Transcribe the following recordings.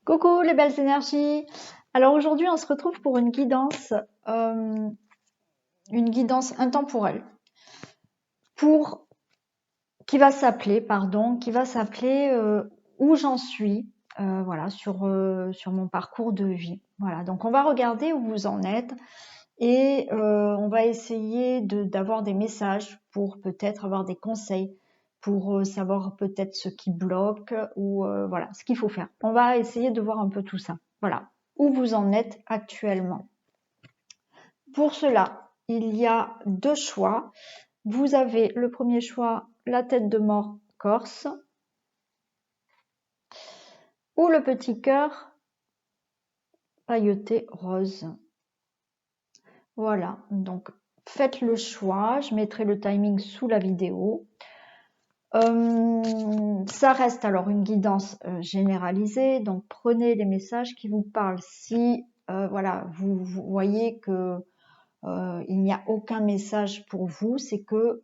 Coucou les belles énergies. Alors aujourd'hui, on se retrouve pour euh, une guidance intemporelle, pour qui va s'appeler où j'en suis, voilà, sur mon parcours de vie. Voilà, donc on va regarder où vous en êtes et on va essayer d'avoir des messages pour peut-être avoir des conseils, pour savoir peut-être ce qui bloque ou voilà, ce qu'il faut faire. On va essayer de voir un peu tout ça. Voilà, où vous en êtes actuellement. Pour cela, il y a deux choix. Vous avez le premier choix, la tête de mort corse, ou le petit cœur pailleté rose. Voilà, donc faites le choix. Je mettrai le timing sous la vidéo. Ça reste alors une guidance généralisée, donc prenez les messages qui vous parlent. Si voilà, vous voyez que il n'y a aucun message pour vous, c'est que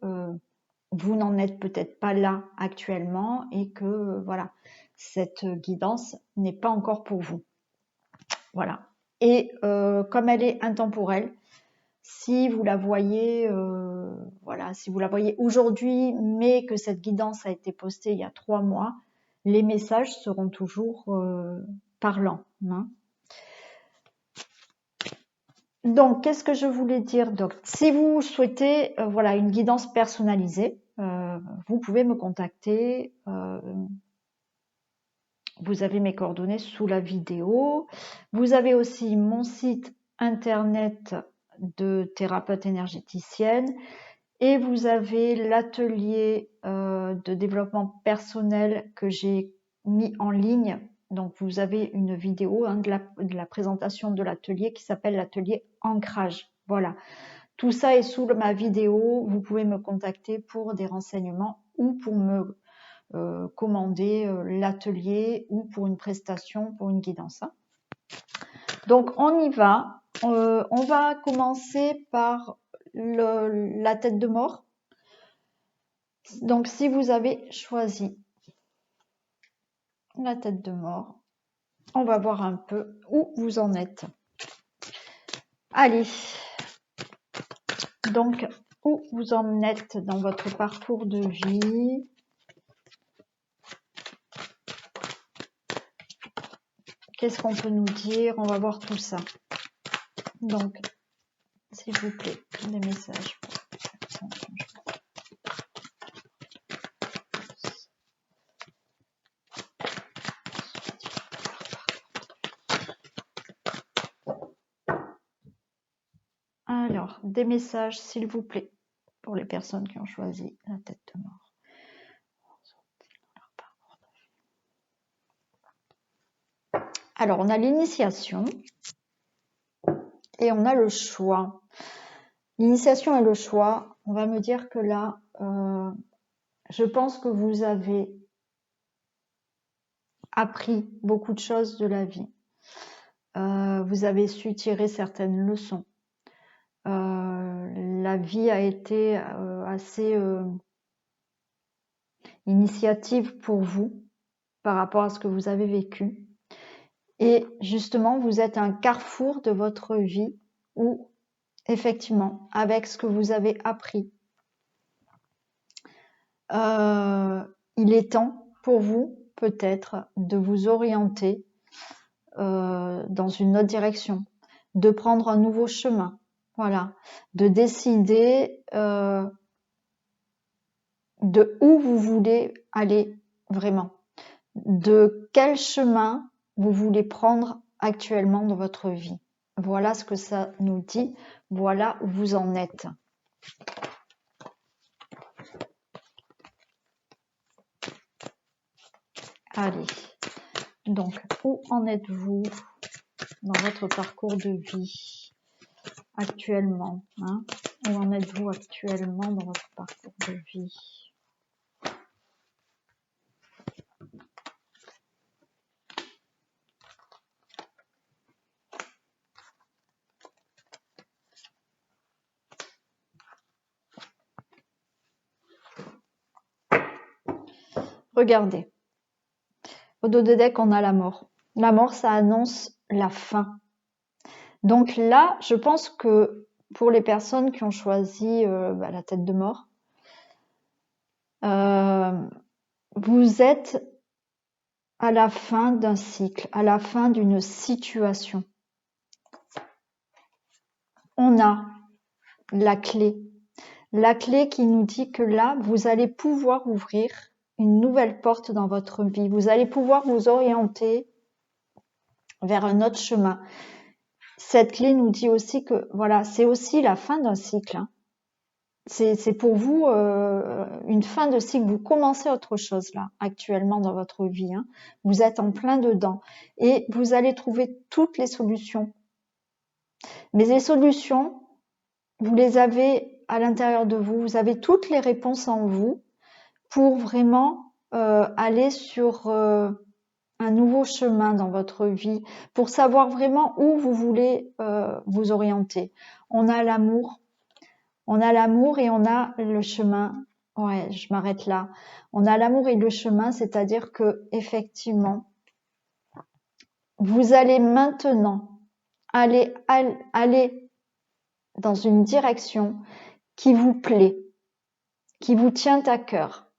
vous n'en êtes peut-être pas là actuellement et que voilà, cette guidance n'est pas encore pour vous. Voilà. Et comme elle est intemporelle, si vous la voyez, voilà, si vous la voyez aujourd'hui, mais que cette guidance a été postée il y a 3 mois, les messages seront toujours parlants. Hein. Donc, qu'est-ce que je voulais dire? Donc, si vous souhaitez, voilà, une guidance personnalisée, vous pouvez me contacter. Vous avez mes coordonnées sous la vidéo. Vous avez aussi mon site internet de thérapeute énergéticienne et vous avez l'atelier de développement personnel que j'ai mis en ligne. Donc vous avez une vidéo de la présentation de l'atelier qui s'appelle l'atelier Ancrage. Voilà, tout ça est sous ma vidéo. Vous pouvez me contacter pour des renseignements ou pour me commander l'atelier ou pour une prestation, pour une guidance. Hein. Donc on y va. On va commencer par la tête de mort. Donc si vous avez choisi la tête de mort, on va voir un peu où vous en êtes. Allez, donc où vous en êtes dans votre parcours de vie. Qu'est-ce qu'on peut nous dire? On va voir tout ça. Donc, s'il vous plaît, des messages. Alors, des messages, s'il vous plaît, pour les personnes qui ont choisi la tête de mort. Alors, on a l'initiation et on a le choix. L'initiation et le choix, on va me dire que là, je pense que vous avez appris beaucoup de choses de la vie. Vous avez su tirer certaines leçons. La vie a été assez initiative pour vous par rapport à ce que vous avez vécu. Et justement, vous êtes à un carrefour de votre vie où, effectivement, avec ce que vous avez appris, il est temps pour vous, peut-être, de vous orienter dans une autre direction, de prendre un nouveau chemin, voilà, de décider de où vous voulez aller vraiment, de quel chemin vous voulez prendre actuellement dans votre vie. Voilà ce que ça nous dit, voilà où vous en êtes. Allez, donc où en êtes-vous dans votre parcours de vie actuellement, hein? Où en êtes-vous actuellement dans votre parcours de vie? Regardez, au dos de deck, on a la mort. La mort, ça annonce la fin. Donc là, je pense que pour les personnes qui ont choisi la tête de mort, vous êtes à la fin d'un cycle, à la fin d'une situation. On a la clé qui nous dit que là, vous allez pouvoir ouvrir une nouvelle porte dans votre vie. Vous allez pouvoir vous orienter vers un autre chemin. Cette clé nous dit aussi que voilà, c'est aussi la fin d'un cycle. Hein. C'est pour vous une fin de cycle. Vous commencez autre chose là, actuellement dans votre vie. Hein. Vous êtes en plein dedans et vous allez trouver toutes les solutions. Mais les solutions, vous les avez à l'intérieur de vous. Vous avez toutes les réponses en vous pour vraiment aller sur un nouveau chemin dans votre vie, pour savoir vraiment où vous voulez vous orienter. On a l'amour et on a le chemin. Ouais, je m'arrête là. On a l'amour et le chemin, c'est-à-dire que effectivement, vous allez maintenant aller dans une direction qui vous plaît, qui vous tient à cœur.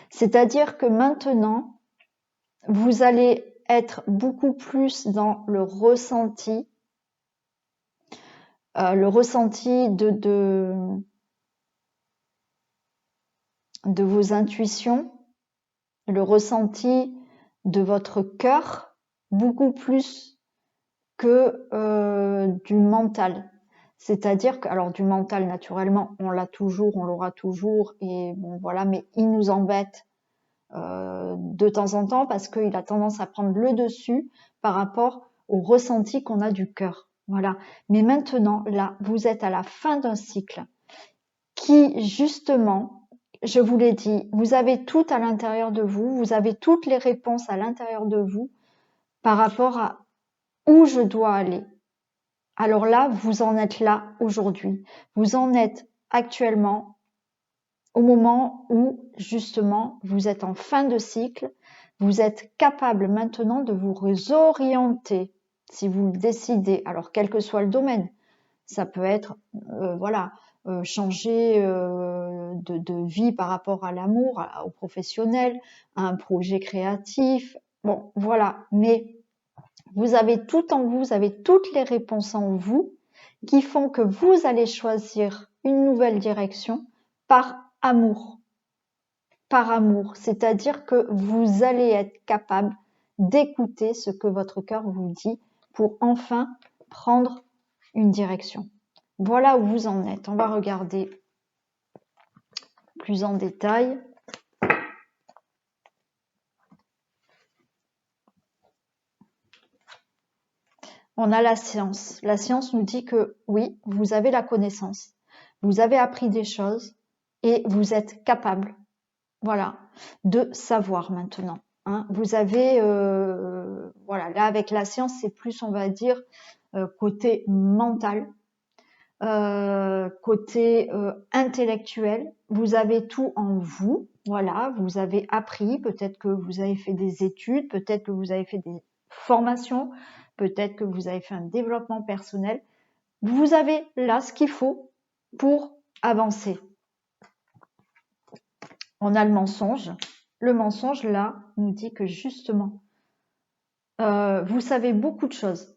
C'est-à-dire que maintenant, vous allez être beaucoup plus dans le ressenti de vos intuitions, le ressenti de votre cœur, beaucoup plus que du mental. C'est-à-dire que, alors du mental, naturellement, on l'a toujours, on l'aura toujours, et bon voilà, mais il nous embête de temps en temps parce qu'il a tendance à prendre le dessus par rapport au ressenti qu'on a du cœur. Voilà. Mais maintenant, là, vous êtes à la fin d'un cycle qui, justement, je vous l'ai dit, vous avez tout à l'intérieur de vous, vous avez toutes les réponses à l'intérieur de vous par rapport à où je dois aller. Alors là, vous en êtes là aujourd'hui. Vous en êtes actuellement au moment où, justement, vous êtes en fin de cycle. Vous êtes capable maintenant de vous réorienter si vous le décidez. Alors, quel que soit le domaine, ça peut être, changer de vie par rapport à l'amour, au professionnel, à un projet créatif. Bon, voilà. Mais vous avez tout en vous, vous avez toutes les réponses en vous qui font que vous allez choisir une nouvelle direction par amour. Par amour, c'est-à-dire que vous allez être capable d'écouter ce que votre cœur vous dit pour enfin prendre une direction. Voilà où vous en êtes. On va regarder plus en détail. On a la science. La science nous dit que oui, vous avez la connaissance, vous avez appris des choses et vous êtes capable, voilà, de savoir maintenant. Hein. Vous avez, voilà, là avec la science, c'est plus, on va dire, côté mental, côté intellectuel. Vous avez tout en vous, voilà, vous avez appris, peut-être que vous avez fait des études, peut-être que vous avez fait des formations, peut-être que vous avez fait un développement personnel. Vous avez là ce qu'il faut pour avancer. On a le mensonge. Le mensonge, là, nous dit que justement, vous savez beaucoup de choses.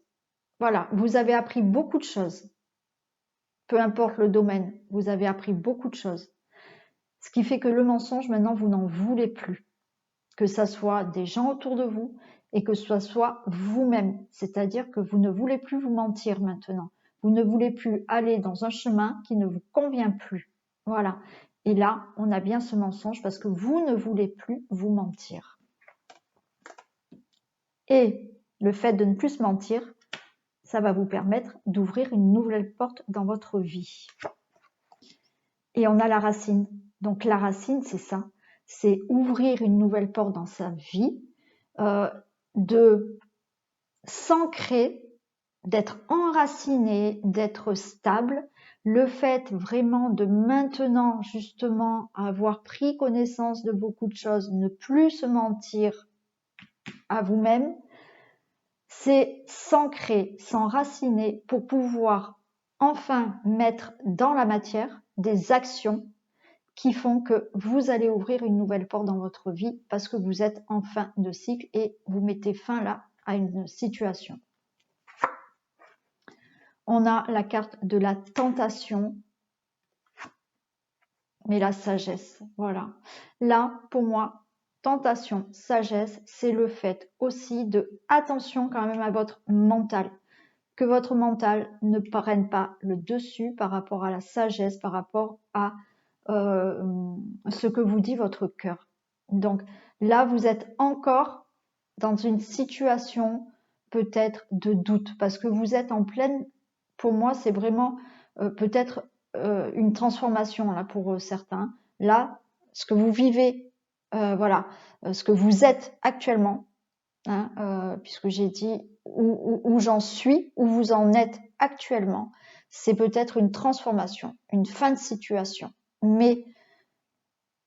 Voilà, vous avez appris beaucoup de choses. Peu importe le domaine, vous avez appris beaucoup de choses. Ce qui fait que le mensonge, maintenant, vous n'en voulez plus. Que ça soit des gens autour de vous et que ce soit vous-même. C'est-à-dire que vous ne voulez plus vous mentir maintenant. Vous ne voulez plus aller dans un chemin qui ne vous convient plus. Voilà. Et là, on a bien ce mensonge parce que vous ne voulez plus vous mentir. Et le fait de ne plus se mentir, ça va vous permettre d'ouvrir une nouvelle porte dans votre vie. Et on a la racine. Donc la racine, c'est ça. C'est ouvrir une nouvelle porte dans sa vie, de s'ancrer, d'être enraciné, d'être stable. Le fait vraiment de maintenant justement avoir pris connaissance de beaucoup de choses, ne plus se mentir à vous-même, c'est s'ancrer, s'enraciner pour pouvoir enfin mettre dans la matière des actions qui font que vous allez ouvrir une nouvelle porte dans votre vie parce que vous êtes en fin de cycle et vous mettez fin là à une situation. On a la carte de la tentation, mais la sagesse, voilà. Là, pour moi, tentation, sagesse, c'est le fait aussi de attention quand même à votre mental. Que votre mental ne prenne pas le dessus par rapport à la sagesse, par rapport à ce que vous dit votre cœur. Donc là, vous êtes encore dans une situation peut-être de doute parce que vous êtes en pleine, pour moi, c'est vraiment peut-être une transformation là pour certains. Là, ce que vous vivez, voilà, ce que vous êtes actuellement, hein, puisque j'ai dit où j'en suis, où vous en êtes actuellement, c'est peut-être une transformation, une fin de situation. Mais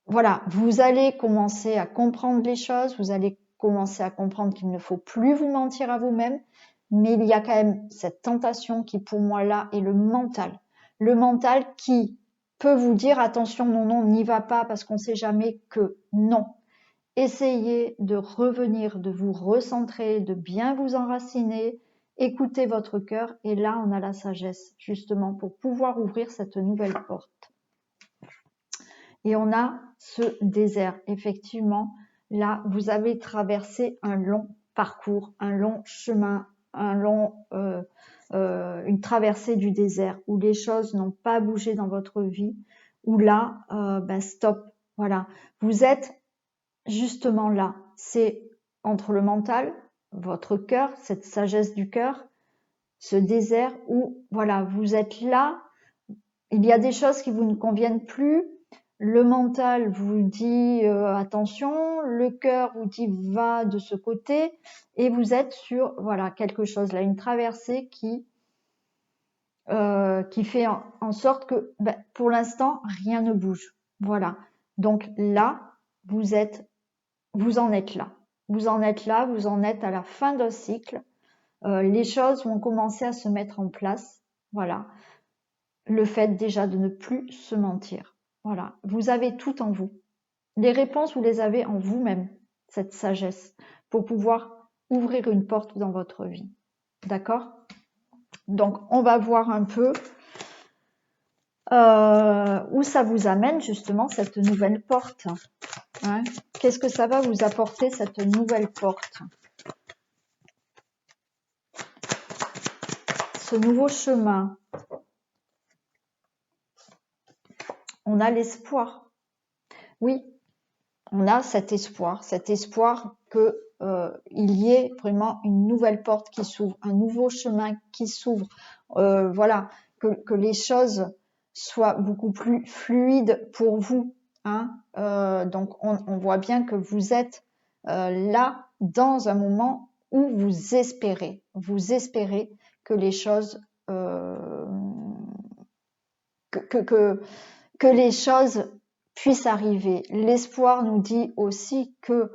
voilà, vous allez commencer à comprendre les choses, vous allez commencer à comprendre qu'il ne faut plus vous mentir à vous-même, mais il y a quand même cette tentation qui pour moi là est le mental. Le mental qui peut vous dire attention, non, non, n'y va pas parce qu'on ne sait jamais que non. Essayez de revenir, de vous recentrer, de bien vous enraciner, écoutez votre cœur et là on a la sagesse justement pour pouvoir ouvrir cette nouvelle porte. Et on a ce désert, effectivement, là vous avez traversé un long parcours, un long chemin, une traversée du désert où les choses n'ont pas bougé dans votre vie, où là, stop, voilà, vous êtes justement là, c'est entre le mental, votre cœur, cette sagesse du cœur, ce désert où, voilà, vous êtes là, il y a des choses qui vous ne conviennent plus, le mental vous dit attention, le cœur vous dit va de ce côté, et vous êtes sur, voilà, quelque chose là, une traversée qui fait en sorte que, pour l'instant, rien ne bouge. Voilà. Donc là, vous en êtes là. Vous en êtes là, vous en êtes à la fin d'un cycle. Les choses vont commencer à se mettre en place. Voilà. Le fait déjà de ne plus se mentir. Voilà. Vous avez tout en vous. Les réponses, vous les avez en vous-même, cette sagesse, pour pouvoir ouvrir une porte dans votre vie. D'accord ? Donc, on va voir un peu où ça vous amène justement cette nouvelle porte. Hein, qu'est-ce que ça va vous apporter cette nouvelle porte? Ce nouveau chemin. On a l'espoir. Oui, on a cet espoir que il y ait vraiment une nouvelle porte qui s'ouvre, un nouveau chemin qui s'ouvre. Voilà, que les choses soient beaucoup plus fluides pour vous. Hein. Donc on voit bien que vous êtes là dans un moment où vous espérez que les choses que les choses puissent arriver. L'espoir nous dit aussi que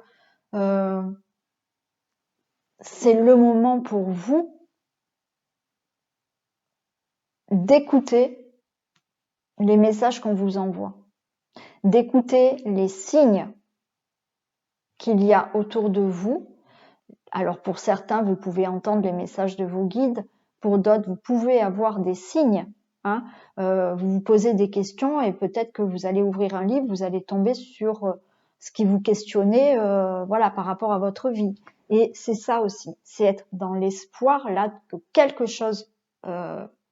c'est le moment pour vous d'écouter les messages qu'on vous envoie, d'écouter les signes qu'il y a autour de vous. Alors pour certains, vous pouvez entendre les messages de vos guides, pour d'autres, vous pouvez avoir des signes. Hein. Vous vous posez des questions et peut-être que vous allez ouvrir un livre, vous allez tomber sur ce qui vous questionnait voilà, par rapport à votre vie. Et c'est ça aussi, c'est être dans l'espoir là que quelque chose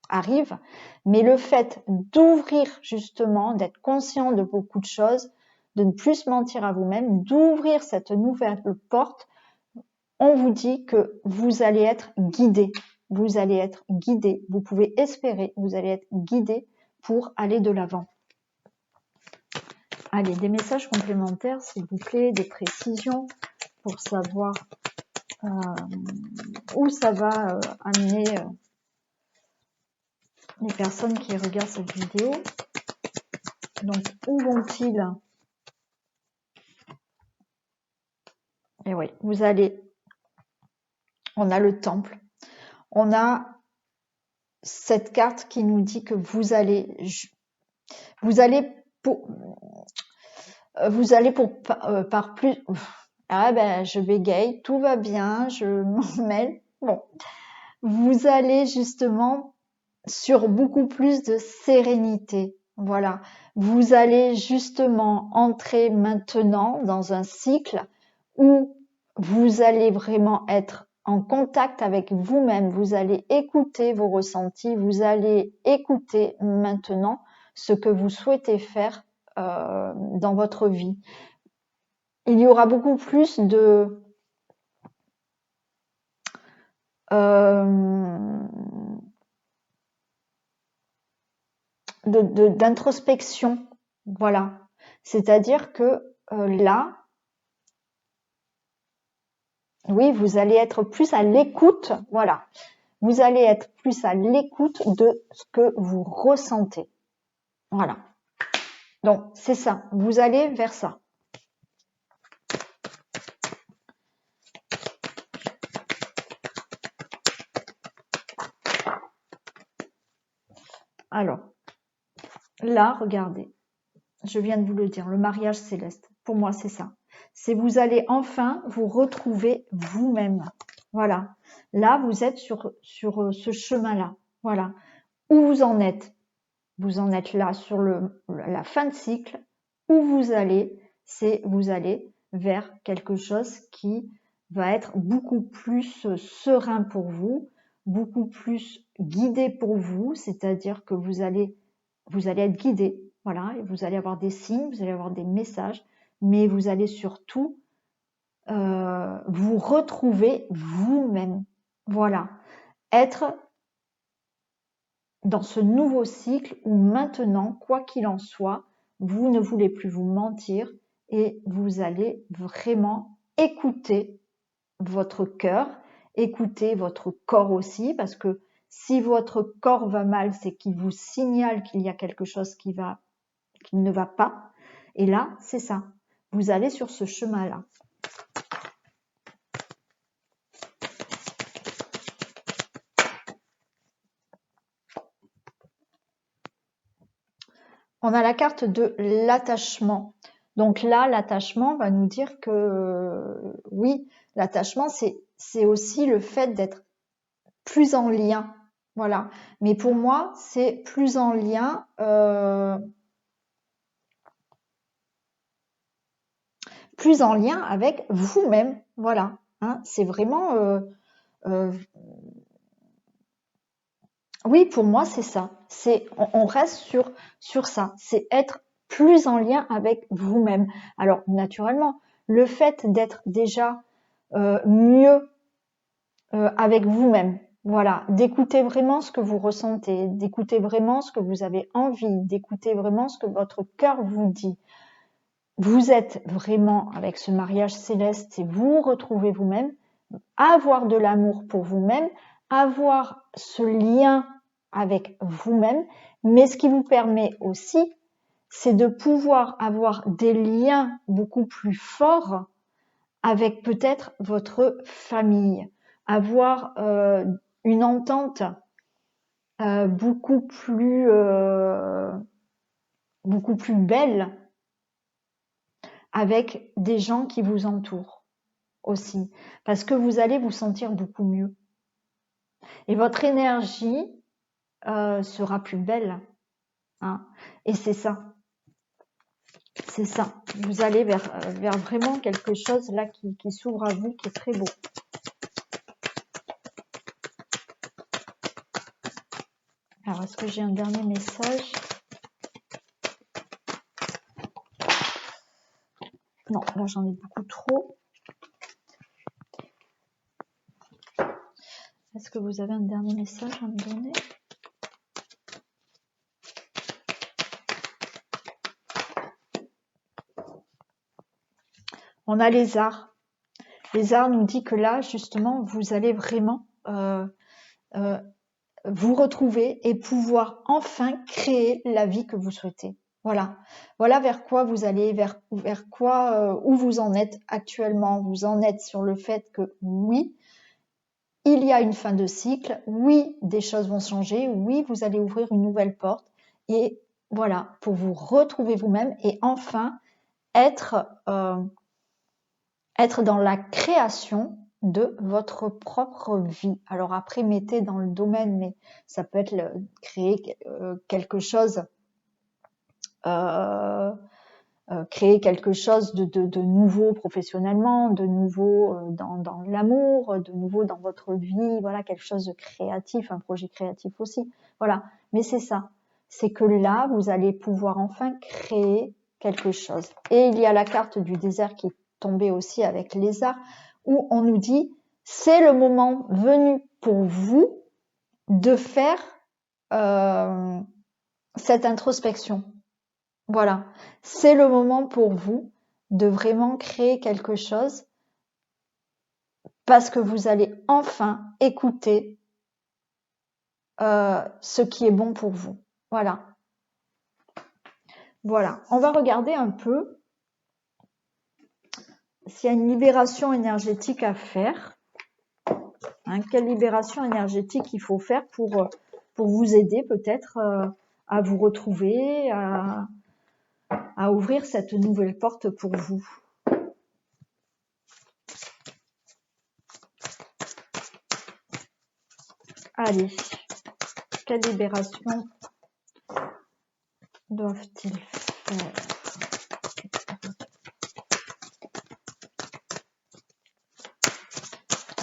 arrive, mais le fait d'ouvrir justement, d'être conscient de beaucoup de choses, de ne plus se mentir à vous-même, d'ouvrir cette nouvelle porte, on vous dit que vous allez être guidé. Vous allez être guidé. Vous pouvez espérer, vous allez être guidé pour aller de l'avant. Allez, des messages complémentaires, s'il vous plaît, des précisions pour savoir où ça va amener les personnes qui regardent cette vidéo. Donc, où vont-ils? Et oui, vous allez on a le temple, on a cette carte qui nous dit que vous allez par plus. Ah ben, je bégaye, tout va bien, je m'en mêle. Bon, vous allez justement sur beaucoup plus de sérénité. Voilà, vous allez justement entrer maintenant dans un cycle où vous allez vraiment être en contact avec vous-même, vous allez écouter vos ressentis, vous allez écouter maintenant ce que vous souhaitez faire dans votre vie. Il y aura beaucoup plus d'introspection, voilà. C'est-à-dire que là, oui, vous allez être plus à l'écoute, voilà. Vous allez être plus à l'écoute de ce que vous ressentez. Voilà. Donc, c'est ça. Vous allez vers ça. Alors, là, regardez. Je viens de vous le dire, le mariage céleste. Pour moi, c'est ça. C'est vous allez enfin vous retrouver vous-même. Voilà. Là, vous êtes sur ce chemin-là. Voilà. Où vous en êtes? Vous en êtes là sur la fin de cycle. Où vous allez, c'est vous allez vers quelque chose qui va être beaucoup plus serein pour vous, beaucoup plus guidé pour vous, c'est-à-dire que vous allez être guidé, voilà, et vous allez avoir des signes, vous allez avoir des messages, mais vous allez surtout vous retrouver vous-même, voilà, être dans ce nouveau cycle où maintenant, quoi qu'il en soit, vous ne voulez plus vous mentir et vous allez vraiment écouter votre cœur, écouter votre corps aussi, parce que si votre corps va mal, c'est qu'il vous signale qu'il y a quelque chose qui ne va pas. Et là, c'est ça. Vous allez sur ce chemin-là. On a la carte de l'attachement. Donc là, l'attachement va nous dire que oui, l'attachement, c'est aussi le fait d'être plus en lien. Voilà. Mais pour moi, c'est plus en lien. Plus en lien avec vous-même. Voilà. Hein, c'est vraiment. Oui, pour moi, c'est ça. On reste sur ça. C'est être plus en lien avec vous-même. Alors, naturellement, le fait d'être déjà mieux avec vous-même, voilà, d'écouter vraiment ce que vous ressentez, d'écouter vraiment ce que vous avez envie, d'écouter vraiment ce que votre cœur vous dit. Vous êtes vraiment avec ce mariage céleste et vous retrouvez vous-même, avoir de l'amour pour vous-même, avoir ce lien avec vous-même, mais ce qui vous permet aussi, c'est de pouvoir avoir des liens beaucoup plus forts avec peut-être votre famille, avoir une entente beaucoup plus belle avec des gens qui vous entourent aussi, parce que vous allez vous sentir beaucoup mieux. Et votre énergie sera plus belle. Hein. Et c'est ça. C'est ça. Vous allez vers vraiment quelque chose là qui s'ouvre à vous, qui est très beau. Alors, est-ce que j'ai un dernier message? Non, là j'en ai beaucoup trop. Est-ce que vous avez un dernier message à me donner? On a les arts. Les arts nous dit que là, justement, vous allez vraiment vous retrouver et pouvoir enfin créer la vie que vous souhaitez. Voilà. Voilà vers quoi vous allez, vers quoi, où vous en êtes actuellement. Vous en êtes sur le fait que oui, il y a une fin de cycle, oui, des choses vont changer, oui, vous allez ouvrir une nouvelle porte, et voilà, pour vous retrouver vous-même et enfin être dans la création de votre propre vie. Alors après, mettez dans le domaine, mais ça peut être créer quelque chose, créer quelque chose de nouveau professionnellement, de nouveau dans l'amour, de nouveau dans votre vie, voilà, quelque chose de créatif, un projet créatif aussi. Voilà, mais c'est ça, c'est que là, vous allez pouvoir enfin créer quelque chose. Et il y a la carte du désert qui est tombée aussi avec lézard, où on nous dit, c'est le moment venu pour vous de faire cette introspection. Voilà, c'est le moment pour vous de vraiment créer quelque chose parce que vous allez enfin écouter ce qui est bon pour vous. Voilà. Voilà, on va regarder un peu s'il y a une libération énergétique à faire. Hein, quelle libération énergétique il faut faire pour vous aider peut-être à vous retrouver, à ouvrir cette nouvelle porte pour vous. Allez, quelle libération doivent-ils faire?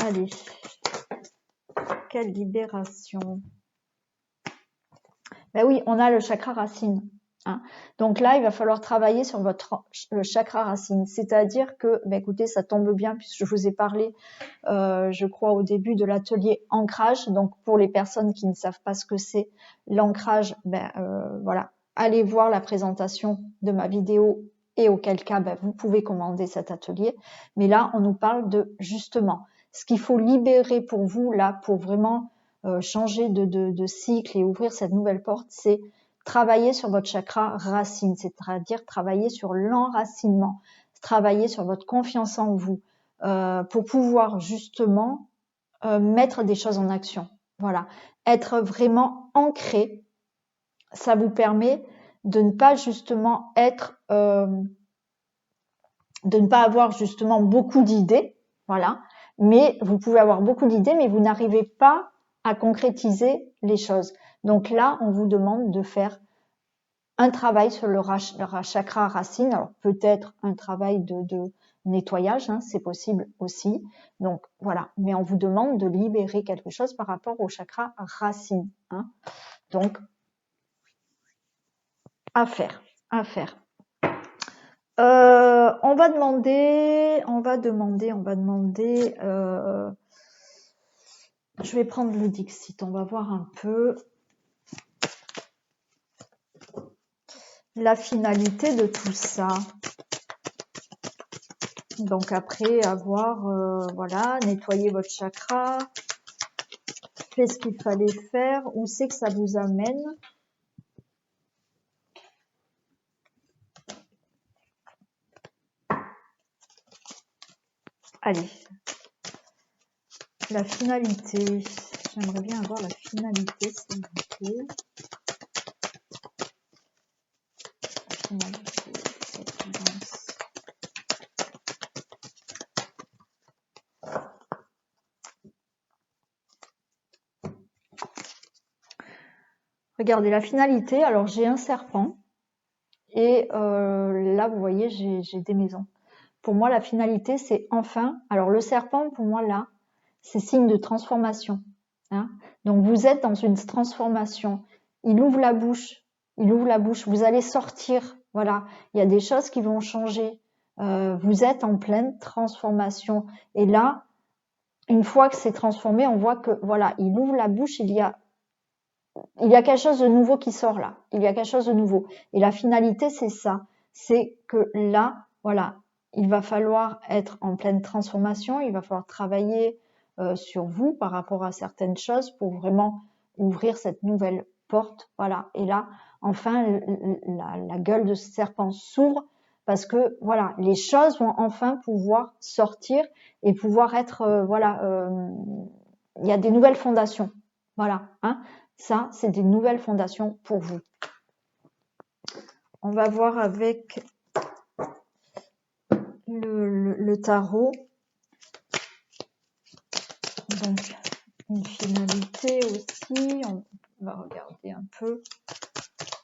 Allez, quelle libération? Ben oui, on a le chakra racine. Hein. Donc là, il va falloir travailler sur le chakra racine. C'est-à-dire que, ben écoutez, ça tombe bien puisque je vous ai parlé, je crois, au début de l'atelier ancrage. Donc pour les personnes qui ne savent pas ce que c'est l'ancrage, ben voilà, allez voir la présentation de ma vidéo et auquel cas, ben, vous pouvez commander cet atelier. Mais là, on nous parle de justement ce qu'il faut libérer pour vous là, pour vraiment changer de cycle et ouvrir cette nouvelle porte, c'est travailler sur votre chakra racine, c'est-à-dire travailler sur l'enracinement, travailler sur votre confiance en vous, pour pouvoir justement mettre des choses en action. Voilà, être vraiment ancré, ça vous permet de ne pas justement être, de ne pas avoir justement beaucoup d'idées, voilà, mais vous pouvez avoir beaucoup d'idées, mais vous n'arrivez pas à concrétiser les choses. Donc là, on vous demande de faire un travail sur le chakra racine. Alors peut-être un travail de nettoyage, hein, c'est possible aussi. Donc voilà, mais on vous demande de libérer quelque chose par rapport au chakra racine. Hein. Donc à faire. On va demander. Je vais prendre le Dixit, on va voir un peu la finalité de tout ça. Donc après avoir, voilà, nettoyé votre chakra, fait ce qu'il fallait faire, où c'est que ça vous amène? Allez, la finalité. J'aimerais bien avoir la finalité, s'il vous plaît. Finalité, regardez la finalité. Alors j'ai un serpent et là vous voyez j'ai des maisons. Pour moi la finalité c'est enfin. Alors le serpent pour moi là c'est signe de transformation. Hein. Donc vous êtes dans une transformation. Il ouvre la bouche. Vous allez sortir. Voilà, il y a des choses qui vont changer. Vous êtes en pleine transformation. Et là, une fois que c'est transformé, on voit que voilà, il ouvre la bouche. Il y a quelque chose de nouveau qui sort là. Il y a quelque chose de nouveau. Et la finalité, c'est ça. C'est que là, voilà, il va falloir être en pleine transformation. Il va falloir travailler sur vous par rapport à certaines choses pour vraiment ouvrir cette nouvelle porte. Voilà. Et là, enfin, la gueule de ce serpent s'ouvre parce que voilà, les choses vont enfin pouvoir sortir et pouvoir être voilà il y a des nouvelles fondations. Voilà, hein. Ça, c'est des nouvelles fondations pour vous. On va voir avec le tarot. Donc, une finalité aussi. On va regarder un peu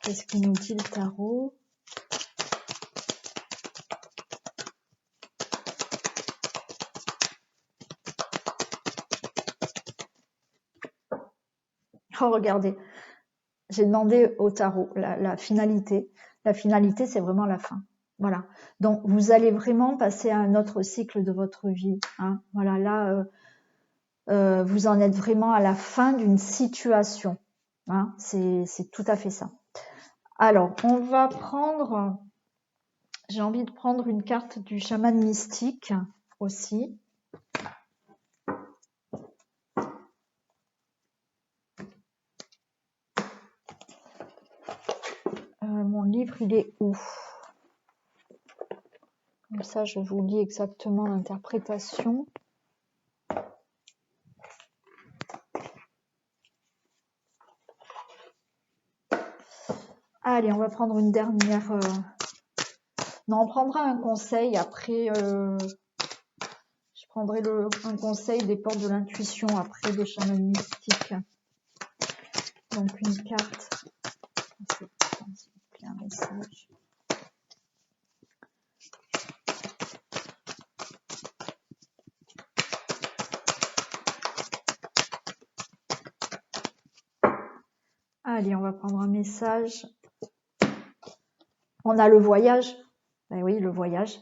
qu'est-ce qu'il nous dit le tarot. Oh, regardez, j'ai demandé au tarot la finalité. La finalité, c'est vraiment la fin. Voilà. Donc, vous allez vraiment passer à un autre cycle de votre vie. Hein. Voilà, là, vous en êtes vraiment à la fin d'une situation. Hein. C'est tout à fait ça. Alors, on va prendre... J'ai envie de prendre une carte du chaman mystique aussi. Mon livre, il est où? Comme ça, je vous lis exactement l'interprétation. Allez, on va prendre une dernière... Non, on prendra un conseil après... Je prendrai un conseil des portes de l'intuition après le chaman mystique. Donc, une carte. S'il vous plaît, un message. Allez, on va prendre un message. On a le voyage. Ben oui, le voyage.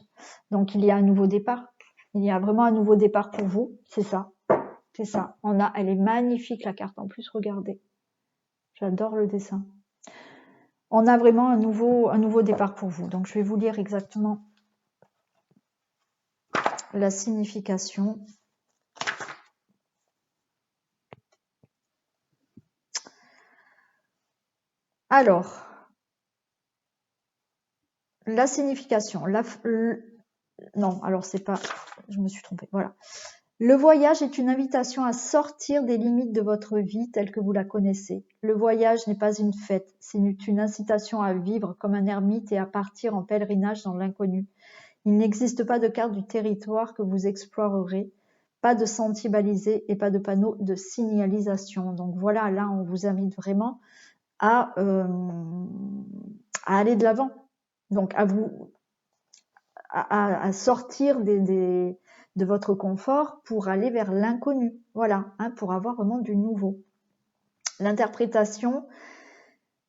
Donc, il y a un nouveau départ. Il y a vraiment un nouveau départ pour vous. C'est ça. C'est ça. Elle est magnifique, la carte. En plus, regardez. J'adore le dessin. On a vraiment un nouveau départ pour vous. Donc, je vais vous lire exactement la signification. Alors, la signification. Non, alors c'est pas... Je me suis trompée. Voilà. Le voyage est une invitation à sortir des limites de votre vie telle que vous la connaissez. Le voyage n'est pas une fête, c'est une incitation à vivre comme un ermite et à partir en pèlerinage dans l'inconnu. Il n'existe pas de carte du territoire que vous explorerez, pas de sentier balisé et pas de panneau de signalisation. Donc voilà, là on vous invite vraiment à aller de l'avant. Donc à sortir de votre confort pour aller vers l'inconnu. Voilà, hein, pour avoir vraiment du nouveau. L'interprétation,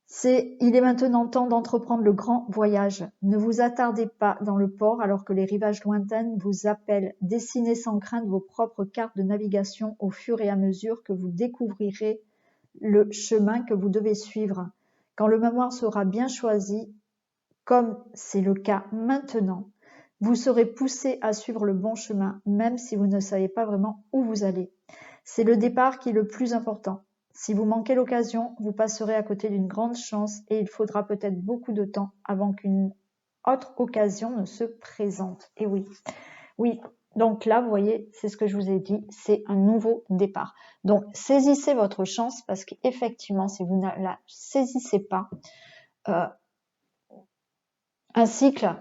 c'est « Il est maintenant temps d'entreprendre le grand voyage. Ne vous attardez pas dans le port alors que les rivages lointains vous appellent. Dessinez sans crainte vos propres cartes de navigation au fur et à mesure que vous découvrirez le chemin que vous devez suivre. Quand le moment sera bien choisi, comme c'est le cas maintenant, vous serez poussé à suivre le bon chemin, même si vous ne savez pas vraiment où vous allez. C'est le départ qui est le plus important. Si vous manquez l'occasion, vous passerez à côté d'une grande chance et il faudra peut-être beaucoup de temps avant qu'une autre occasion ne se présente. Et oui, oui. Donc là, vous voyez, c'est ce que je vous ai dit, c'est un nouveau départ. Donc, saisissez votre chance parce qu'effectivement, si vous ne la saisissez pas, un cycle,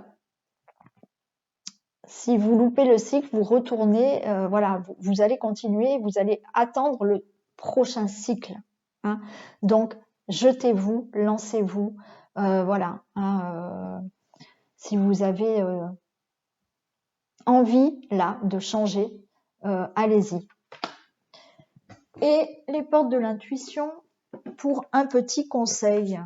si vous loupez le cycle, vous retournez, voilà, vous allez continuer, vous allez attendre le prochain cycle. Hein. Donc, jetez-vous, lancez-vous, voilà. Hein, si vous avez envie, là, de changer, allez-y. Et les portes de l'intuition, pour un petit conseil.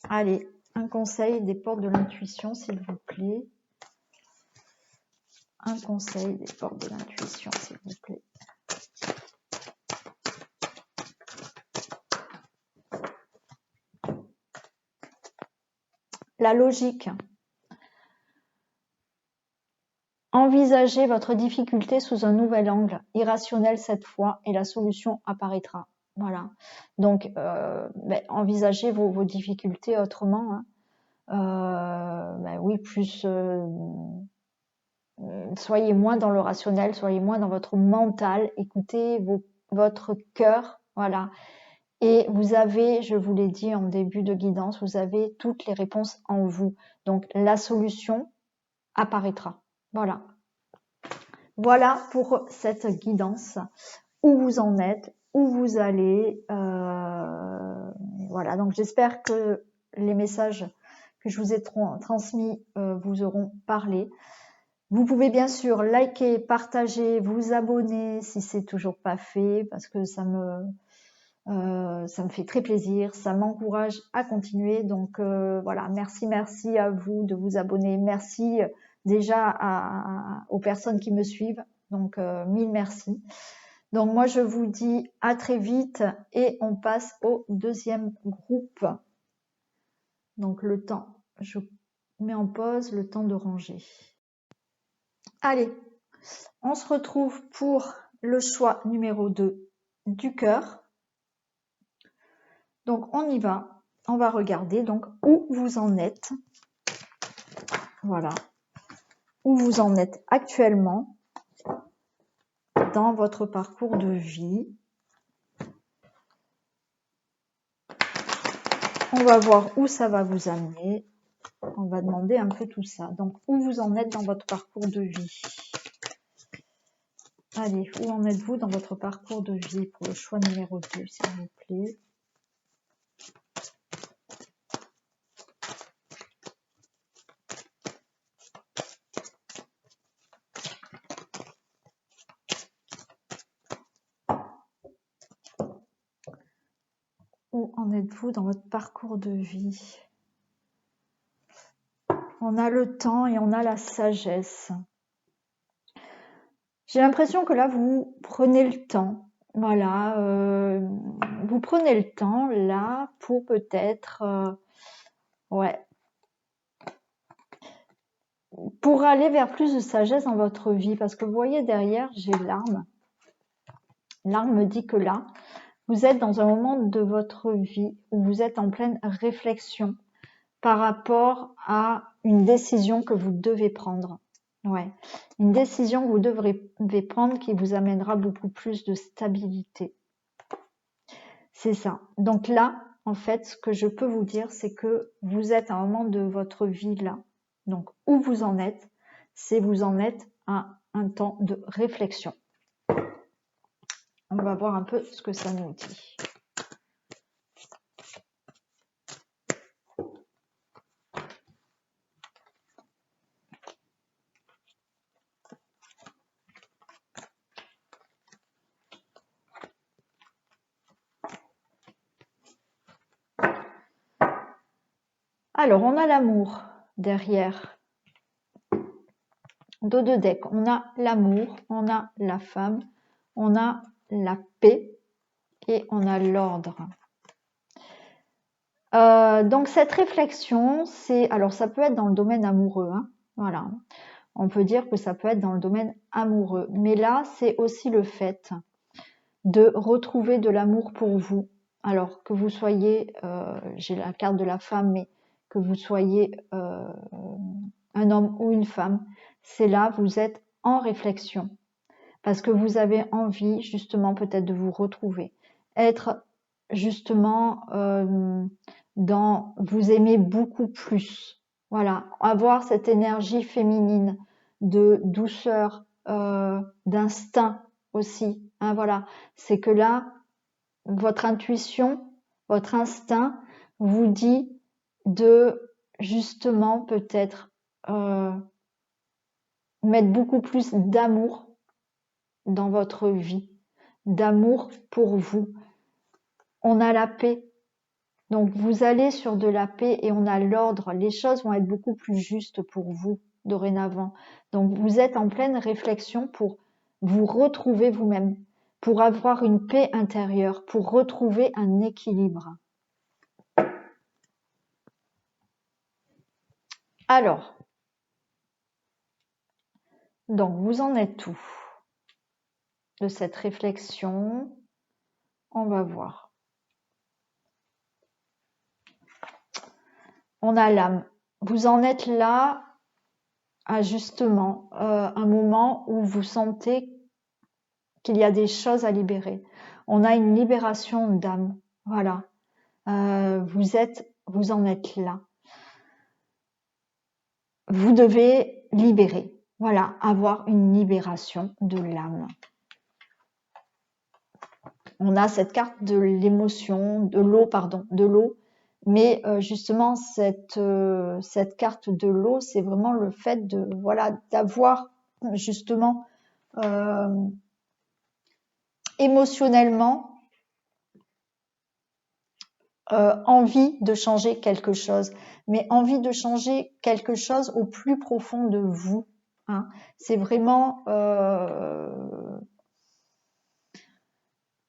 Allez, un conseil des portes de l'intuition, s'il vous plaît. Un conseil des portes de l'intuition, s'il vous plaît. La logique. Envisagez votre difficulté sous un nouvel angle, irrationnel cette fois, et la solution apparaîtra. Voilà. Donc, envisagez vos difficultés autrement. Hein. Oui, plus soyez moins dans le rationnel, soyez moins dans votre mental, écoutez votre cœur, voilà. Et vous avez, je vous l'ai dit en début de guidance, vous avez toutes les réponses en vous. Donc la solution apparaîtra. Voilà. Voilà pour cette guidance. Où vous en êtes, où vous allez. Voilà. Donc j'espère que les messages que je vous ai transmis vous auront parlé. Vous pouvez bien sûr liker, partager, vous abonner si c'est toujours pas fait, parce que ça me fait très plaisir, ça m'encourage à continuer. Donc voilà, merci à vous de vous abonner. Merci déjà aux personnes qui me suivent. Donc mille merci. Donc moi je vous dis à très vite et on passe au deuxième groupe. Donc le temps, je mets en pause le temps de ranger. Allez, on se retrouve pour le choix numéro 2 du cœur. Donc on y va, on va regarder donc où vous en êtes. Voilà, où vous en êtes actuellement dans votre parcours de vie. On va voir où ça va vous amener. On va demander un peu tout ça. Donc où vous en êtes dans votre parcours de vie. Allez, où en êtes-vous dans votre parcours de vie pour le choix numéro 2, s'il vous plaît. Où en êtes-vous dans votre parcours de vie? On a le temps et on a la sagesse. J'ai l'impression que là, vous prenez le temps. Voilà, vous prenez le temps là pour peut-être, ouais, pour aller vers plus de sagesse dans votre vie. Parce que vous voyez derrière, j'ai l'arme. L'arme me dit que là, vous êtes dans un moment de votre vie où vous êtes en pleine réflexion par rapport à une décision que vous devez prendre. Ouais, une décision que vous devez prendre qui vous amènera beaucoup plus de stabilité. C'est ça. Donc là, en fait, ce que je peux vous dire, c'est que vous êtes à un moment de votre vie là. Donc, où vous en êtes, c'est vous en êtes à un temps de réflexion. On va voir un peu ce que ça nous dit. Alors, on a l'amour derrière. Dos de deck, on a l'amour, on a la femme, on a la paix et on a l'ordre. Donc cette réflexion, alors ça peut être dans le domaine amoureux, hein, voilà. On peut dire que ça peut être dans le domaine amoureux, mais là c'est aussi le fait de retrouver de l'amour pour vous. Alors que vous soyez, j'ai la carte de la femme, mais que vous soyez un homme ou une femme, c'est là vous êtes en réflexion parce que vous avez envie justement peut-être de vous retrouver, être justement vous aimez beaucoup plus, voilà, avoir cette énergie féminine de douceur, d'instinct aussi, hein, voilà, c'est que là votre intuition, votre instinct vous dit de justement peut-être mettre beaucoup plus d'amour dans votre vie, d'amour pour vous. On a la paix. Donc vous allez sur de la paix et on a l'ordre. Les choses vont être beaucoup plus justes pour vous dorénavant. Donc vous êtes en pleine réflexion pour vous retrouver vous-même, pour avoir une paix intérieure, pour retrouver un équilibre. Alors, donc vous en êtes où de cette réflexion? On va voir. On a l'âme. Vous en êtes là. à justement un moment où vous sentez qu'il y a des choses à libérer. On a une libération d'âme. Voilà. Vous en êtes là. Vous devez libérer. Voilà, avoir une libération de l'âme. On a cette carte de l'émotion, de l'eau, mais justement cette carte de l'eau, c'est vraiment le fait de d'avoir justement émotionnellement envie de changer quelque chose, mais envie de changer quelque chose au plus profond de vous. Hein. C'est vraiment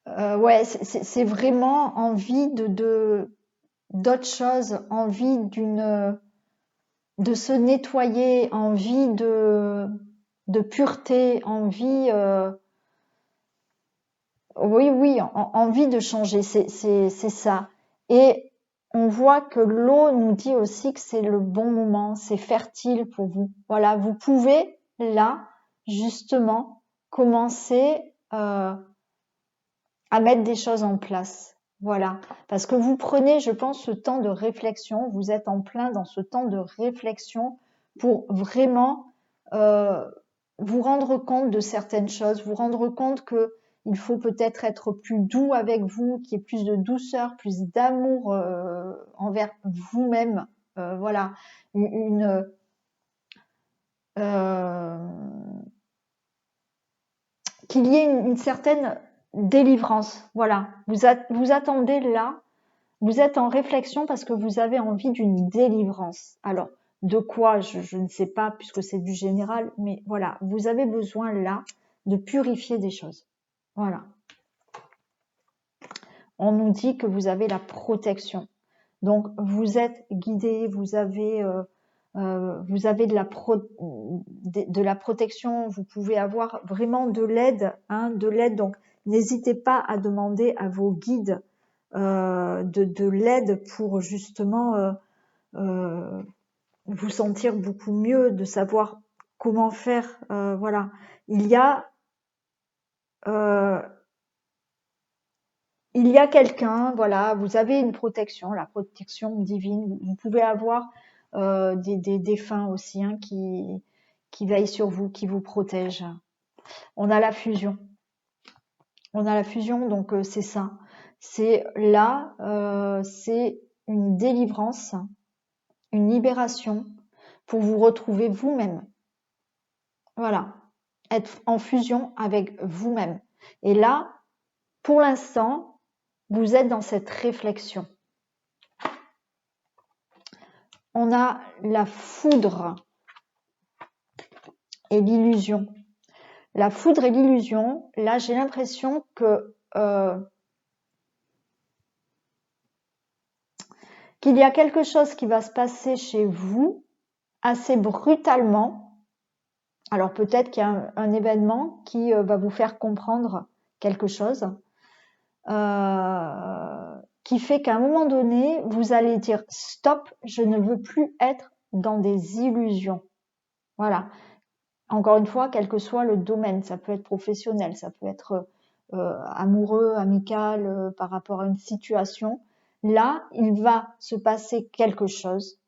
ouais, c'est vraiment envie d'autre chose, envie de se nettoyer, envie de pureté, envie oui, envie de changer, c'est ça. Et on voit que l'eau nous dit aussi que c'est le bon moment, c'est fertile pour vous. Voilà, vous pouvez là justement commencer à mettre des choses en place. Voilà, parce que vous prenez, je pense, ce temps de réflexion, vous êtes en plein dans ce temps de réflexion pour vraiment vous rendre compte de certaines choses, vous rendre compte que il faut peut-être être plus doux avec vous, qu'il y ait plus de douceur, plus d'amour envers vous-même. Voilà, qu'il y ait une certaine délivrance. Voilà, vous attendez là, vous êtes en réflexion parce que vous avez envie d'une délivrance. Alors, de quoi, je ne sais pas puisque c'est du général, mais voilà, vous avez besoin là de purifier des choses. Voilà. On nous dit que vous avez la protection. Donc, vous êtes guidé, vous avez de la protection, vous pouvez avoir vraiment de l'aide, Donc, n'hésitez pas à demander à vos guides de l'aide pour justement vous sentir beaucoup mieux, de savoir comment faire. Voilà, il y a quelqu'un, voilà, vous avez une protection, la protection divine. Vous pouvez avoir des défunts aussi qui veillent sur vous, qui vous protègent. On a la fusion. Donc c'est ça. C'est là, c'est une délivrance, une libération pour vous retrouver vous-même. Voilà, être en fusion avec vous-même. Et là, pour l'instant, vous êtes dans cette réflexion. On a la foudre et l'illusion. La foudre et l'illusion, là j'ai l'impression que qu'il y a quelque chose qui va se passer chez vous assez brutalement. Alors peut-être qu'il y a un événement qui va vous faire comprendre quelque chose, qui fait qu'à un moment donné, vous allez dire stop, je ne veux plus être dans des illusions. Voilà. Encore une fois, quel que soit le domaine, ça peut être professionnel, ça peut être amoureux, amical, par rapport à une situation. Là, il va se passer quelque chose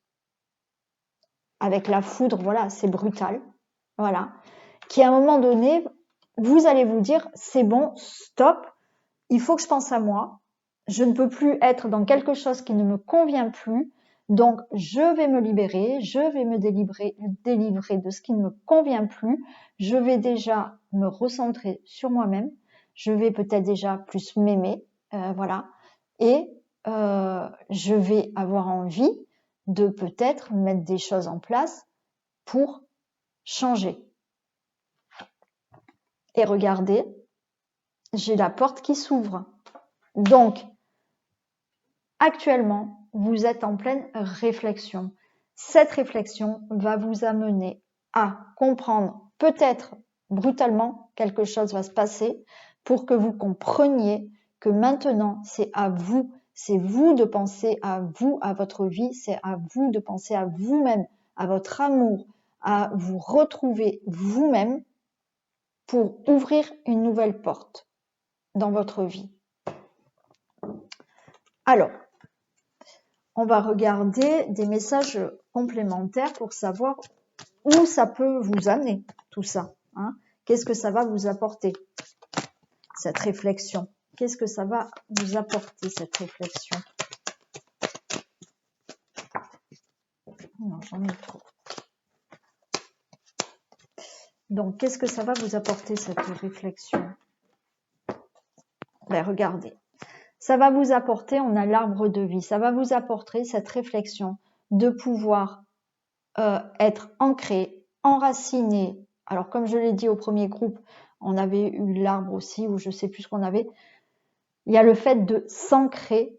avec la foudre, voilà, c'est brutal, voilà, qui à un moment donné, vous allez vous dire, c'est bon, stop, il faut que je pense à moi, je ne peux plus être dans quelque chose qui ne me convient plus, donc je vais me libérer, je vais me délivrer de ce qui ne me convient plus, je vais déjà me recentrer sur moi-même, je vais peut-être déjà plus m'aimer, voilà, et je vais avoir envie de peut-être mettre des choses en place pour changer. Et regardez, j'ai la porte qui s'ouvre. Donc, actuellement, vous êtes en pleine réflexion. Cette réflexion va vous amener à comprendre, peut-être brutalement, quelque chose va se passer pour que vous compreniez que maintenant, c'est à vous, c'est vous de penser à vous, à votre vie, c'est à vous de penser à vous-même, à votre amour, à vous retrouver vous-même pour ouvrir une nouvelle porte dans votre vie. Alors, on va regarder des messages complémentaires pour savoir où ça peut vous amener, tout ça. Hein. Qu'est-ce que ça va vous apporter, cette réflexion? Qu'est-ce que ça va vous apporter, cette réflexion? Non, j'en ai trop. Donc, qu'est-ce que ça va vous apporter, cette réflexion? Ben, regardez. Ça va vous apporter, on a l'arbre de vie, ça va vous apporter cette réflexion de pouvoir être ancré, enraciné. Alors, comme je l'ai dit au premier groupe, on avait eu l'arbre aussi, ou je sais plus ce qu'on avait. Il y a le fait de s'ancrer,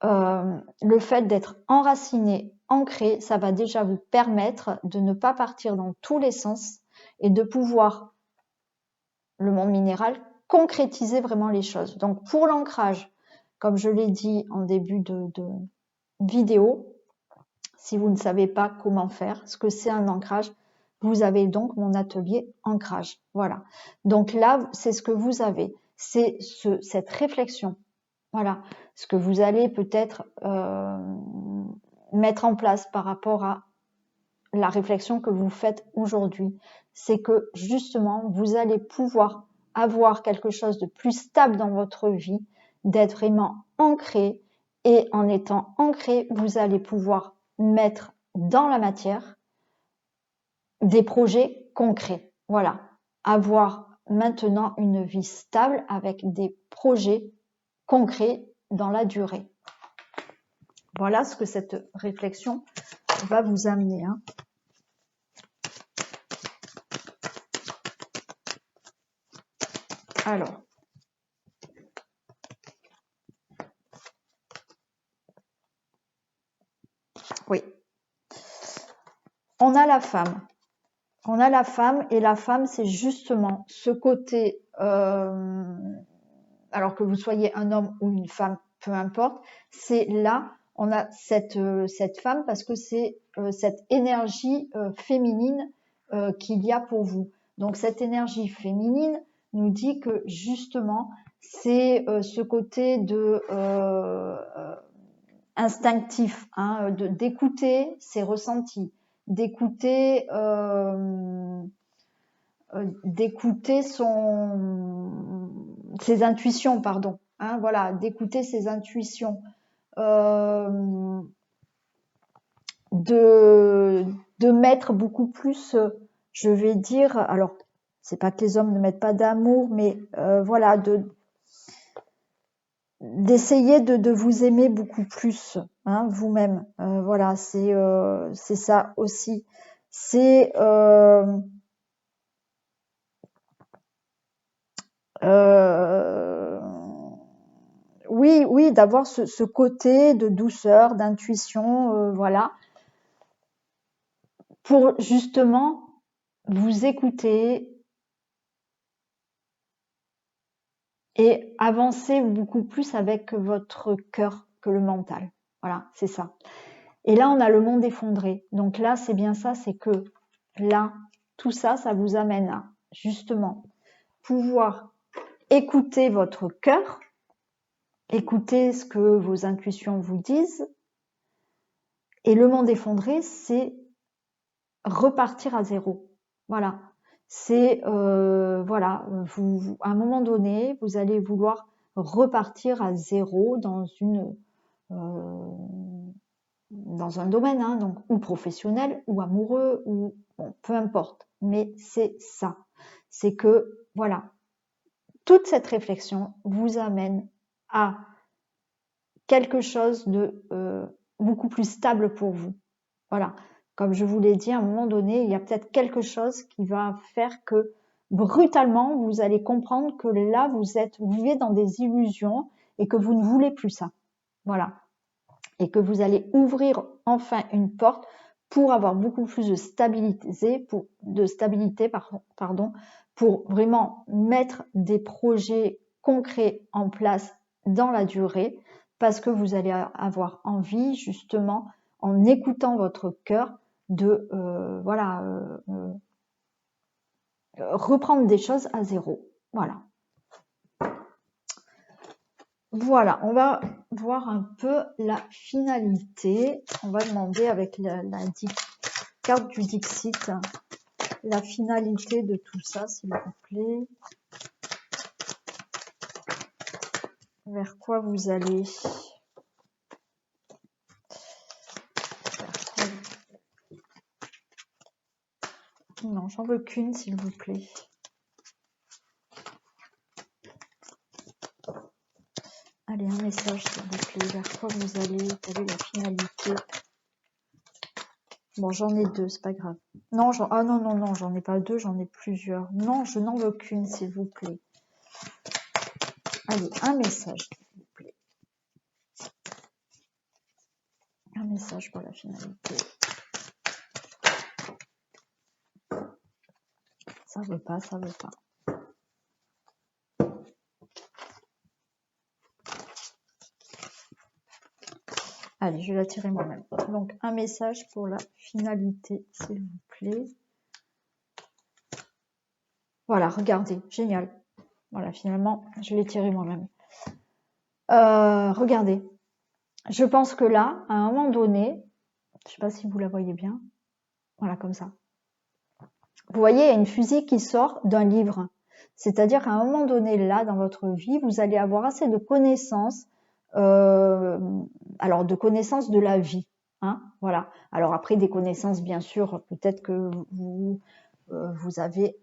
le fait d'être enraciné, ancré, ça va déjà vous permettre de ne pas partir dans tous les sens et de pouvoir, le monde minéral, concrétiser vraiment les choses. Donc, pour l'ancrage, comme je l'ai dit en début de vidéo, si vous ne savez pas comment faire, ce que c'est un ancrage, vous avez donc mon atelier ancrage. Voilà. Donc là, c'est ce que vous avez. C'est cette réflexion. Voilà. Ce que vous allez peut-être mettre en place par rapport à la réflexion que vous faites aujourd'hui. C'est que justement, vous allez pouvoir avoir quelque chose de plus stable dans votre vie, d'être vraiment ancré. Et en étant ancré, vous allez pouvoir mettre dans la matière des projets concrets. Voilà. Avoir maintenant une vie stable avec des projets concrets dans la durée. Voilà ce que cette réflexion va vous amener. Hein. Alors, oui. On a la femme. On a la femme et la femme, c'est justement ce côté, alors que vous soyez un homme ou une femme, peu importe, c'est là, on a cette femme parce que c'est cette énergie féminine qu'il y a pour vous. Donc cette énergie féminine nous dit que justement, c'est ce côté de instinctif, hein, d'écouter ses ressentis, d'écouter ses intuitions, pardon. Hein, voilà, d'écouter ses intuitions, de mettre beaucoup plus, je vais dire, alors c'est pas que les hommes ne mettent pas d'amour, mais voilà, d'essayer de vous aimer beaucoup plus, hein, vous-même. Voilà, c'est ça aussi. C'est oui, d'avoir ce côté de douceur, d'intuition, voilà, pour justement vous écouter et avancer beaucoup plus avec votre cœur que le mental. Voilà, c'est ça. Et là, on a le monde effondré. Donc là, c'est bien ça, c'est que là, tout ça, ça vous amène à justement pouvoir écouter votre cœur, écouter ce que vos intuitions vous disent. Et le monde effondré, c'est repartir à zéro. Voilà. C'est, voilà, à un moment donné, vous allez vouloir repartir à zéro dans un domaine, hein, donc, ou professionnel, ou amoureux, ou bon, peu importe. Mais c'est ça. C'est que, voilà, toute cette réflexion vous amène à quelque chose de beaucoup plus stable pour vous. Voilà. Comme je vous l'ai dit, à un moment donné, il y a peut-être quelque chose qui va faire que brutalement, vous allez comprendre que là, vous vivez dans des illusions et que vous ne voulez plus ça. Voilà. Et que vous allez ouvrir enfin une porte pour avoir beaucoup plus de stabilité, pour vraiment mettre des projets concrets en place dans la durée, parce que vous allez avoir envie, justement, en écoutant votre cœur, de voilà, reprendre des choses à zéro. Voilà. Voilà, on va voir un peu la finalité. On va demander avec la carte du Dixit la finalité de tout ça, s'il vous plaît. Vers quoi vous allez? Non, j'en veux qu'une, s'il vous plaît. Allez, un message, s'il vous plaît. Vers quoi vous allez? Quelle est la finalité? Bon, j'en ai deux, c'est pas grave. Non, ah non, non, non, j'en ai pas deux, j'en ai plusieurs. Non, je n'en veux qu'une, s'il vous plaît. Allez, un message, s'il vous plaît. Un message pour la finalité. Ça veut pas, ça veut pas. Allez, je vais la tirer moi-même. Donc, un message pour la finalité, s'il vous plaît. Voilà, regardez, génial. Voilà, finalement, je l'ai tiré moi-même. Regardez. Je pense que là, à un moment donné, je ne sais pas si vous la voyez bien. Voilà, comme ça. Vous voyez, il y a une fusée qui sort d'un livre. C'est-à-dire qu'à un moment donné, là, dans votre vie, vous allez avoir assez de connaissances, alors de connaissances de la vie. Hein, voilà. Alors après, des connaissances, bien sûr, peut-être que vous avez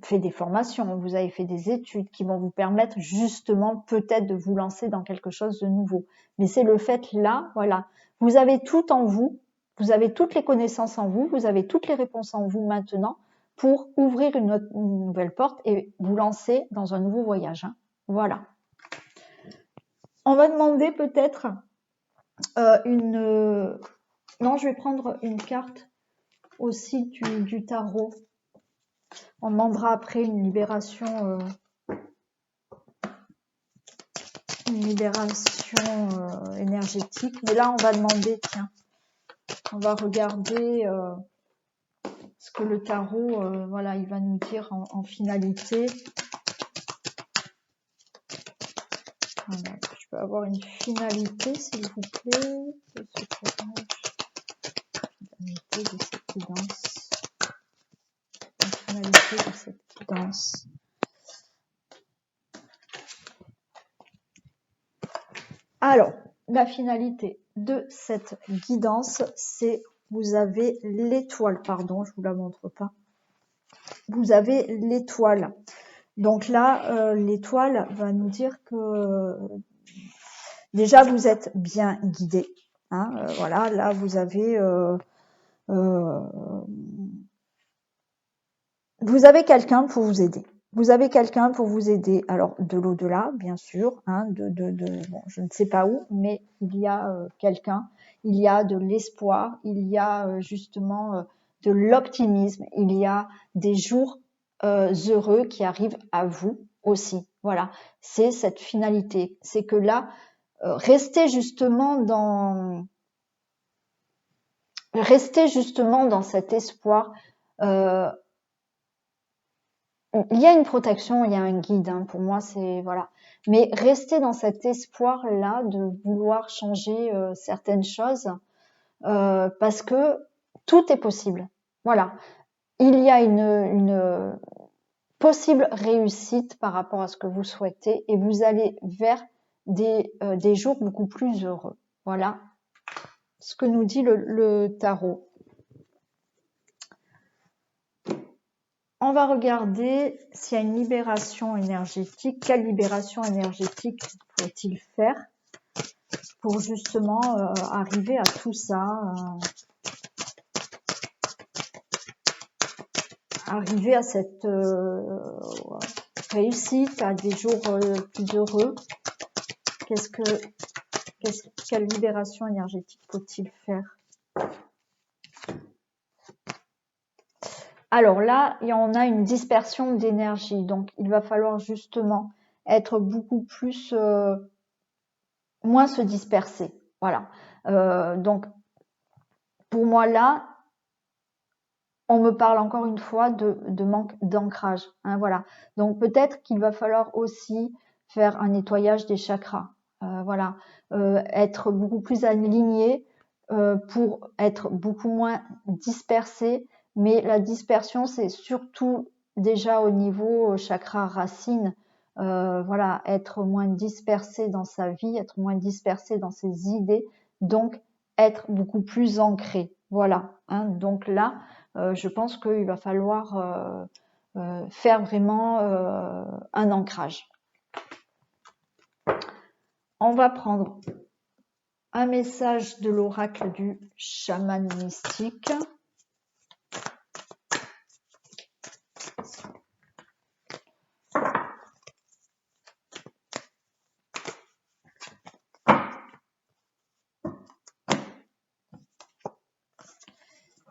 fait des formations, vous avez fait des études qui vont vous permettre justement peut-être de vous lancer dans quelque chose de nouveau. Mais c'est le fait là, voilà, vous avez tout en vous, vous avez toutes les connaissances en vous, vous avez toutes les réponses en vous maintenant pour ouvrir une nouvelle porte et vous lancer dans un nouveau voyage. Hein. Voilà. On va demander peut-être non, je vais prendre une carte aussi du tarot. On demandera après une libération énergétique. Mais là, on va demander, tiens, on va regarder ce que le tarot, voilà, il va nous dire en finalité. Voilà, je peux avoir une finalité, s'il vous plaît, de ce tirage. Finalité de cette guidance. La finalité de cette guidance. Alors, la finalité de cette guidance, c'est, vous avez l'étoile, pardon, je vous la montre pas. Vous avez l'étoile. Donc là, l'étoile va nous dire que déjà vous êtes bien guidé. Hein, voilà, là vous avez quelqu'un pour vous aider. Vous avez quelqu'un pour vous aider. Alors de l'au-delà, bien sûr, hein, bon, je ne sais pas où, mais il y a quelqu'un. Il y a de l'espoir. Il y a justement de l'optimisme. Il y a des jours heureux qui arrivent à vous aussi. Voilà, c'est cette finalité. C'est que là, restez justement dans cet espoir. Il y a une protection, il y a un guide. Hein, pour moi, c'est voilà. Mais restez dans cet espoir-là de vouloir changer certaines choses parce que tout est possible. Voilà, il y a une possible réussite par rapport à ce que vous souhaitez et vous allez vers des jours beaucoup plus heureux. Voilà ce que nous dit le tarot. On va regarder s'il y a une libération énergétique. Quelle libération énergétique faut-il faire pour justement arriver à tout ça, arriver à cette réussite, à des jours plus heureux. Quelle libération énergétique faut-il faire? Alors là, on a une dispersion d'énergie, donc il va falloir justement être beaucoup plus, moins se disperser. Voilà. Donc pour moi là, on me parle encore une fois de manque d'ancrage. Hein, voilà. Donc peut-être qu'il va falloir aussi faire un nettoyage des chakras. Voilà. Être beaucoup plus aligné pour être beaucoup moins dispersé. Mais la dispersion, c'est surtout déjà au niveau chakra racine. Voilà, être moins dispersé dans sa vie, être moins dispersé dans ses idées, donc être beaucoup plus ancré. Voilà. Hein, donc là, je pense qu'il va falloir faire vraiment un ancrage. On va prendre un message de l'oracle du chaman mystique.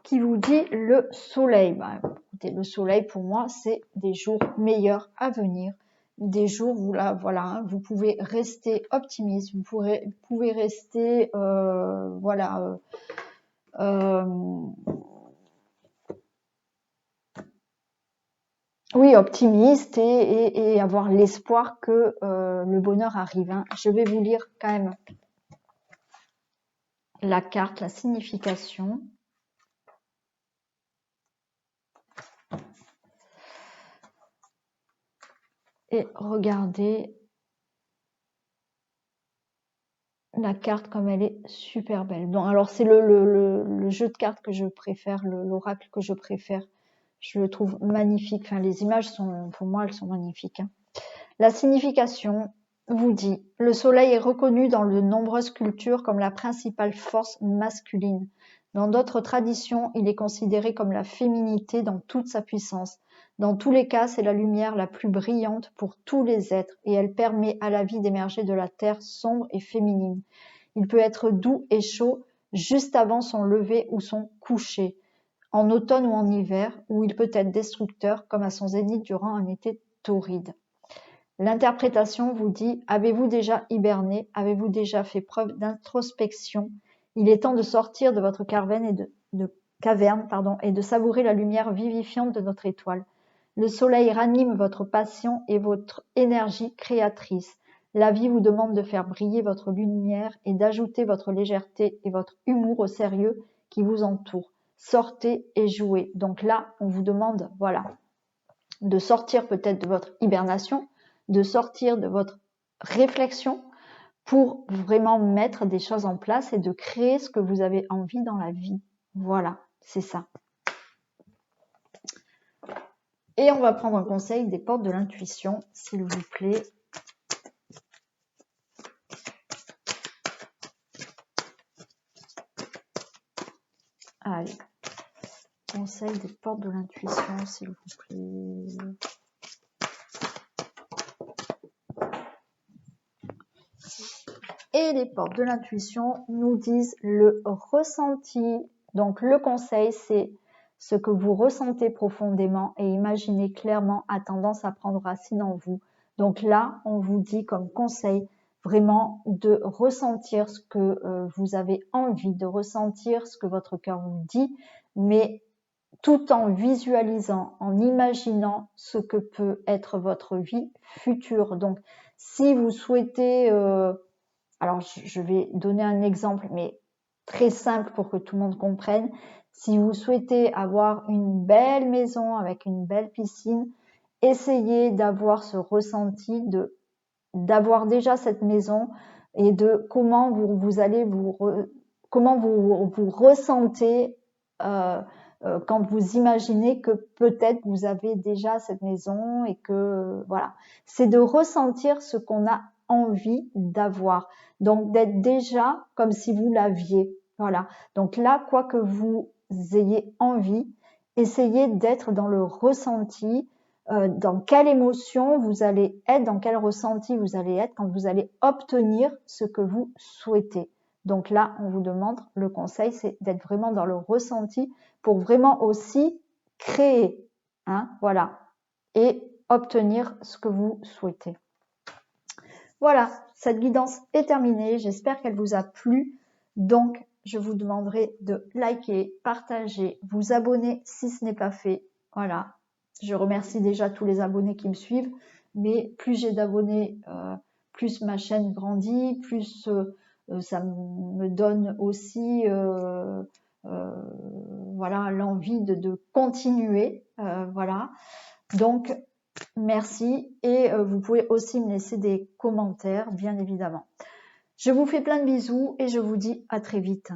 Qui vous dit le soleil. Bah, écoutez, le soleil pour moi c'est des jours meilleurs à venir, des jours où là voilà, hein, vous pouvez rester optimiste, vous pouvez rester voilà oui, optimiste et avoir l'espoir que le bonheur arrive. Hein. Je vais vous lire quand même la carte, la signification. Et regardez la carte comme elle est super belle. Donc, alors c'est le jeu de cartes que je préfère, l'oracle que je préfère. Je le trouve magnifique. Enfin, les images sont, pour moi, elles sont magnifiques. Hein. La signification vous dit « Le soleil est reconnu dans de nombreuses cultures comme la principale force masculine. Dans d'autres traditions, il est considéré comme la féminité dans toute sa puissance. Dans tous les cas, c'est la lumière la plus brillante pour tous les êtres et elle permet à la vie d'émerger de la terre sombre et féminine. Il peut être doux et chaud juste avant son lever ou son coucher, en automne ou en hiver, ou il peut être destructeur comme à son zénith durant un été torride. » L'interprétation vous dit « Avez-vous déjà hiberné? Avez-vous déjà fait preuve d'introspection? Il est temps de sortir de votre caverne et de savourer la lumière vivifiante de notre étoile. Le soleil ranime votre passion et votre énergie créatrice. La vie vous demande de faire briller votre lumière et d'ajouter votre légèreté et votre humour au sérieux qui vous entoure. Sortez et jouez. » Donc là, on vous demande, voilà, de sortir peut-être de votre hibernation, de sortir de votre réflexion pour vraiment mettre des choses en place et de créer ce que vous avez envie dans la vie. Voilà, c'est ça. Et on va prendre un conseil des portes de l'intuition, s'il vous plaît. Allez, conseil des portes de l'intuition, s'il vous plaît. Et les portes de l'intuition nous disent le ressenti. Donc le conseil, c'est ce que vous ressentez profondément et imaginez clairement a tendance à prendre racine en vous. Donc là, on vous dit comme conseil vraiment de ressentir ce que vous avez envie, de ressentir ce que votre cœur vous dit, mais tout en visualisant, en imaginant ce que peut être votre vie future. Donc si vous souhaitez... alors, je vais donner un exemple, mais très simple pour que tout le monde comprenne. Si vous souhaitez avoir une belle maison avec une belle piscine, essayez d'avoir ce ressenti d'avoir déjà cette maison et de comment vous allez comment vous ressentez quand vous imaginez que peut-être vous avez déjà cette maison et que voilà. C'est de ressentir ce qu'on a envie d'avoir. Donc, d'être déjà comme si vous l'aviez. Voilà. Donc là, quoi que vous ayez envie, essayez d'être dans le ressenti, dans quelle émotion vous allez être, dans quel ressenti vous allez être quand vous allez obtenir ce que vous souhaitez. Donc là, on vous demande, le conseil, c'est d'être vraiment dans le ressenti pour vraiment aussi créer. Hein, voilà. Et obtenir ce que vous souhaitez. Voilà, cette guidance est terminée. J'espère qu'elle vous a plu. Donc, je vous demanderai de liker, partager, vous abonner si ce n'est pas fait. Voilà, je remercie déjà tous les abonnés qui me suivent, mais plus j'ai d'abonnés, plus ma chaîne grandit, plus ça me donne aussi voilà, l'envie de continuer. Voilà, donc merci, et vous pouvez aussi me laisser des commentaires, bien évidemment. Je vous fais plein de bisous et je vous dis à très vite.